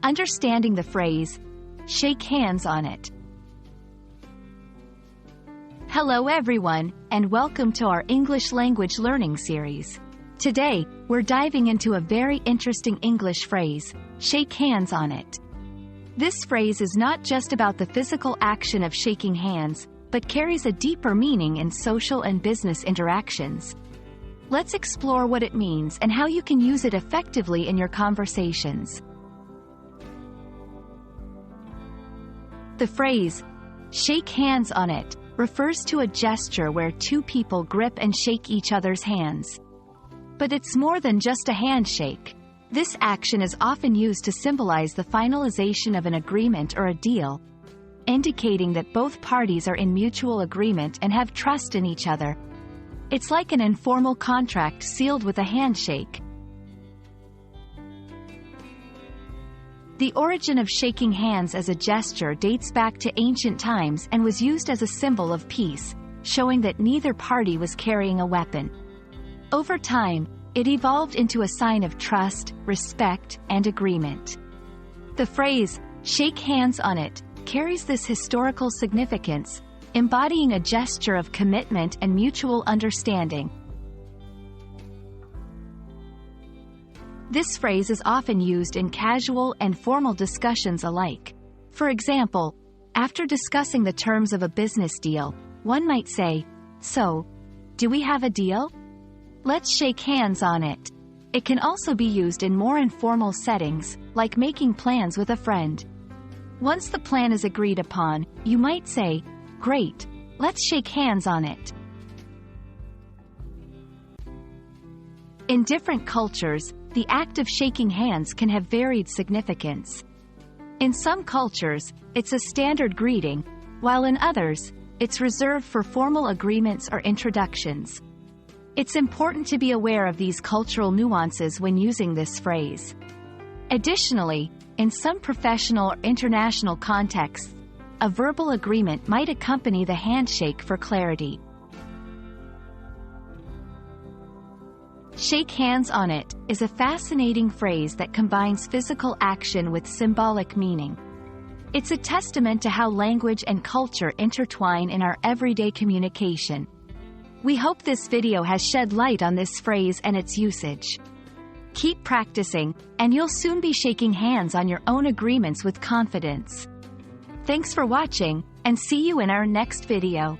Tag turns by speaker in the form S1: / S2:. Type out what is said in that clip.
S1: Understanding the phrase, shake hands on it. Hello everyone, and welcome to our English language learning series. Today, we're diving into a very interesting English phrase, shake hands on it. This phrase is not just about the physical action of shaking hands, but carries a deeper meaning in social and business interactions. Let's explore what it means and how you can use it effectively in your conversations. The phrase, shake hands on it, refers to a gesture where two people grip and shake each other's hands. But it's more than just a handshake. This action is often used to symbolize the finalization of an agreement or a deal, indicating that both parties are in mutual agreement and have trust in each other. It's like an informal contract sealed with a handshake. The origin of shaking hands as a gesture dates back to ancient times and was used as a symbol of peace, showing that neither party was carrying a weapon. Over time, it evolved into a sign of trust, respect, and agreement. The phrase, shake hands on it, carries this historical significance, embodying a gesture of commitment and mutual understanding. This phrase is often used in casual and formal discussions alike. For example, after discussing the terms of a business deal, one might say, "So, do we have a deal? Let's shake hands on it." It can also be used in more informal settings, like making plans with a friend. Once the plan is agreed upon, you might say, "Great, let's shake hands on it." In different cultures, the act of shaking hands can have varied significance. In some cultures, it's a standard greeting, while in others, it's reserved for formal agreements or introductions. It's important to be aware of these cultural nuances when using this phrase. Additionally, in some professional or international contexts, a verbal agreement might accompany the handshake for clarity. Shake hands on it is a fascinating phrase that combines physical action with symbolic meaning. It's a testament to how language and culture intertwine in our everyday communication. We hope this video has shed light on this phrase and its usage. Keep practicing, and you'll soon be shaking hands on your own agreements with confidence. Thanks for watching, and see you in our next video.